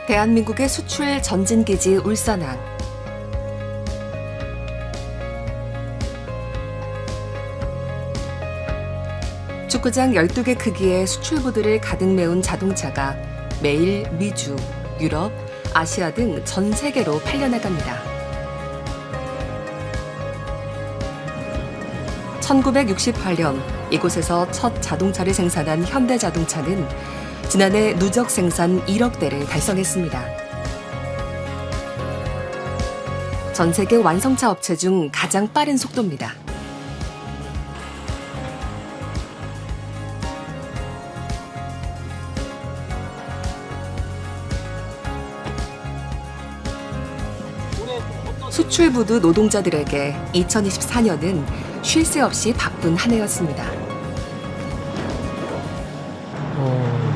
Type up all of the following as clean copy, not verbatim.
대한민국의 수출 전진기지 울산항. 축구장 12개 크기의 수출부들을 가득 메운 자동차가 매일 미주, 유럽, 아시아 등 전 세계로 팔려나갑니다. 1968년 이곳에서 첫 자동차를 생산한 현대자동차는 지난해 누적 생산 1억 대를 달성했습니다. 전 세계 완성차 업체 중 가장 빠른 속도입니다. 수출부두 노동자들에게 2024년은 쉴 새 없이 바쁜 한 해였습니다.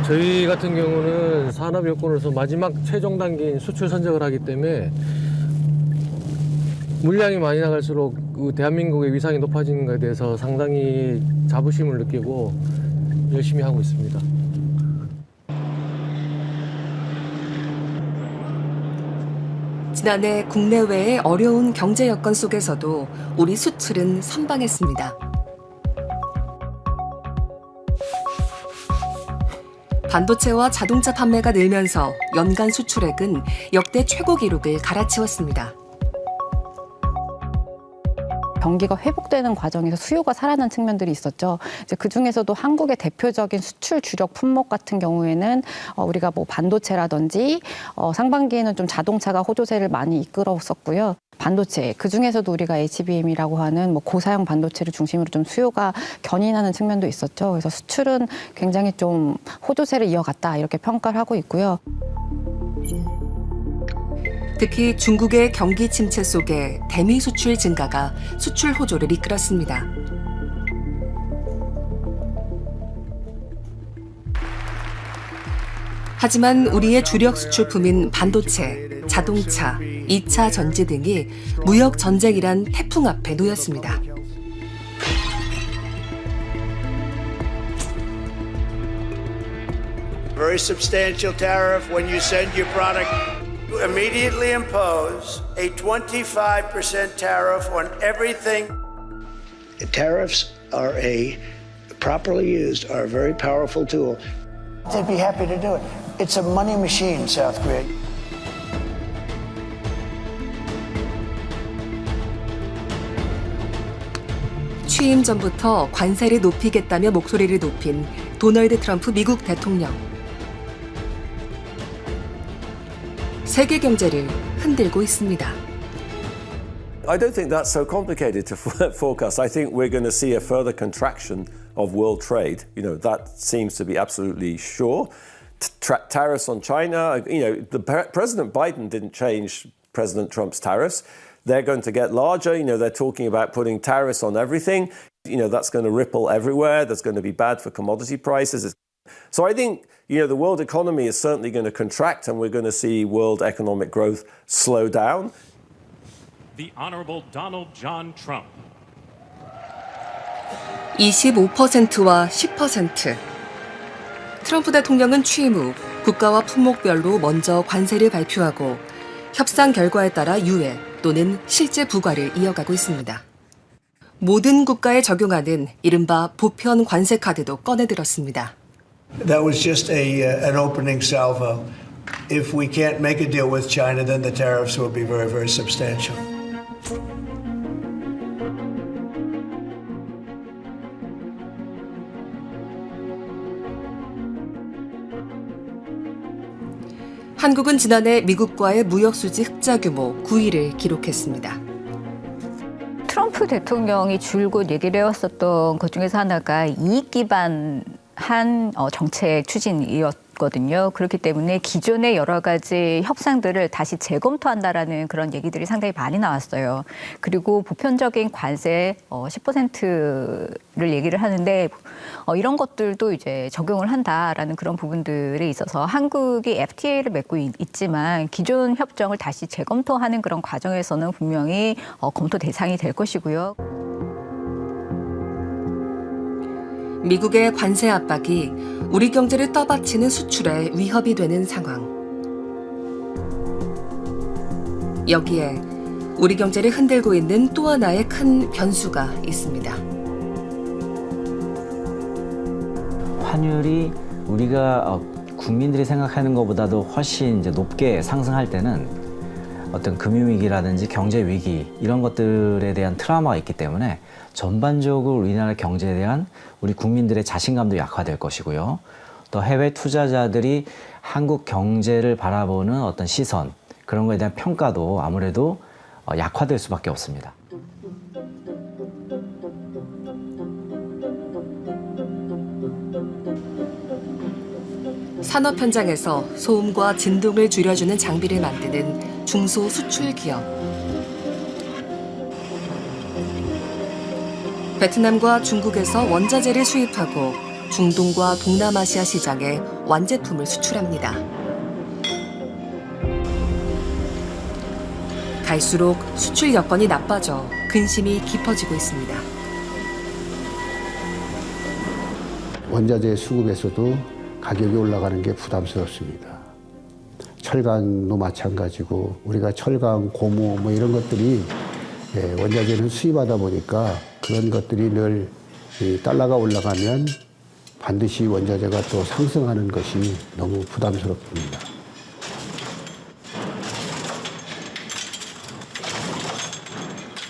저희 같은 경우는 산업 여건으로서 마지막 최종 단계인 수출 선적을 하기 때문에 물량이 많이 나갈수록 대한민국의 위상이 높아지는 것에 대해서 상당히 자부심을 느끼고 열심히 하고 있습니다. 지난해 국내외의 어려운 경제 여건 속에서도 우리 수출은 선방했습니다. 반도체와 자동차 판매가 늘면서 연간 수출액은 역대 최고 기록을 갈아치웠습니다. 경기가 회복되는 과정에서 수요가 살아난 측면들이 있었죠. 이제 그 중에서도 한국의 대표적인 수출 주력 품목 같은 경우에는 우리가 뭐 반도체라든지 상반기에는 좀 자동차가 호조세를 많이 이끌었었고요. 반도체, 그 중에서도 우리가 HBM이라고 하는 뭐 고사양 반도체를 중심으로 좀 수요가 견인하는 측면도 있었죠. 그래서 수출은 굉장히 좀 호조세를 이어갔다 이렇게 평가를 하고 있고요. 특히 중국의 경기 침체 속에 대미 수출 증가가 수출 호조를 이끌었습니다. 하지만 우리의 주력 수출품인 반도체, 자동차, 2차 전지 등이 무역 전쟁이란 태풍 앞에 놓였습니다. Very substantial tariff when you send your product. Immediately impose a 25% tariff on everything. The tariffs are properly used, are a very powerful tool. They'd be happy to do it. It's a money machine, South Korea. 취임 전부터 관세를 높이겠다며 목소리를 높인 도널드 트럼프 미국 대통령. 세계 경제를 흔들고 있습니다. I don't think that's so complicated to forecast. I think we're going to see a further contraction of world trade. You know, that seems to be absolutely sure. Tariffs on China, President Biden didn't change President Trump's tariffs. They're going to get larger. They're talking about putting tariffs on everything. That's going to ripple everywhere. That's going to be bad for commodity prices. So I think, the world economy is certainly going to contract and we're going to see world economic growth slow down. The Honorable Donald John Trump. 25%와 10%. 트럼프 대통령은 취임 후 국가와 품목별로 먼저 관세를 발표하고 협상 결과에 따라 유예 또는 실제 부과를 이어가고 있습니다. 모든 국가에 적용하는 이른바 보편 관세 카드도 꺼내들었습니다. That was just an opening salvo. If we can't make a deal with China, then the tariffs will be very, very substantial. 한국은 지난해 미국과의 무역수지 흑자 규모 9위를 기록했습니다. 트럼프 대통령이 줄곧 얘기를 해왔었던 것 중에서 하나가 이익 기반한 정책 추진이었거든요. 그렇기 때문에 기존의 여러 가지 협상들을 다시 재검토한다라는 그런 얘기들이 상당히 많이 나왔어요. 그리고 보편적인 관세 10%를 얘기를 하는데 이런 것들도 이제 적용을 한다라는 그런 부분들에 있어서 한국이 FTA를 맺고 있지만 기존 협정을 다시 재검토하는 그런 과정에서는 분명히 검토 대상이 될 것이고요. 미국의 관세 압박이 우리 경제를 떠받치는 수출에 위협이 되는 상황. 여기에 우리 경제를 흔들고 있는 또 하나의 큰 변수가 있습니다. 환율이 우리가 국민들이 생각하는 것보다도 훨씬 이제 높게 상승할 때는 어떤 금융위기라든지 경제위기 이런 것들에 대한 트라우마가 있기 때문에 전반적으로 우리나라 경제에 대한 우리 국민들의 자신감도 약화될 것이고요. 또 해외 투자자들이 한국 경제를 바라보는 어떤 시선, 그런 거에 대한 평가도 아무래도 약화될 수밖에 없습니다. 산업 현장에서 소음과 진동을 줄여주는 장비를 만드는 중소 수출 기업. 베트남과 중국에서 원자재를 수입하고 중동과 동남아시아 시장에 완제품을 수출합니다. 갈수록 수출 여건이 나빠져 근심이 깊어지고 있습니다. 원자재 수급에서도 가격이 올라가는 게 부담스럽습니다. 철강도 마찬가지고 우리가 철강, 고무 뭐 이런 것들이 원자재는 수입하다 보니까 그런 것들이 늘 달러가 올라가면 반드시 원자재가 또 상승하는 것이 너무 부담스럽습니다.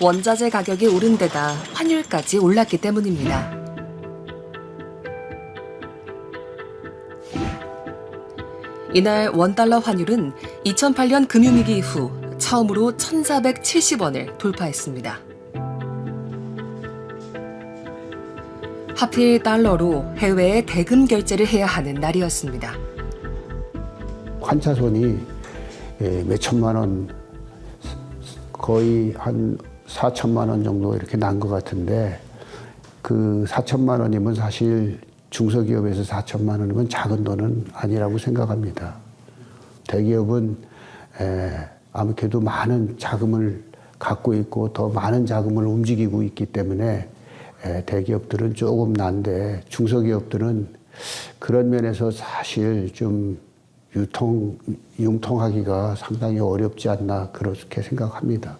원자재 가격이 오른 데다 환율까지 올랐기 때문입니다. 이날 원달러 환율은 2008년 금융위기 이후 처음으로 1,470원을 돌파했습니다. 하필 달러로 해외에 대금 결제를 해야 하는 날이었습니다. 환차손이 몇천만 원, 거의 한 4천만 원 정도 이렇게 난 것 같은데 그 4천만 원이면 사실 중소기업에서 4천만 원이면 작은 돈은 아니라고 생각합니다. 대기업은 아무래도 많은 자금을 갖고 있고 더 많은 자금을 움직이고 있기 때문에 대기업들은 조금 난데 중소기업들은 그런 면에서 사실 좀 융통하기가 상당히 어렵지 않나 그렇게 생각합니다.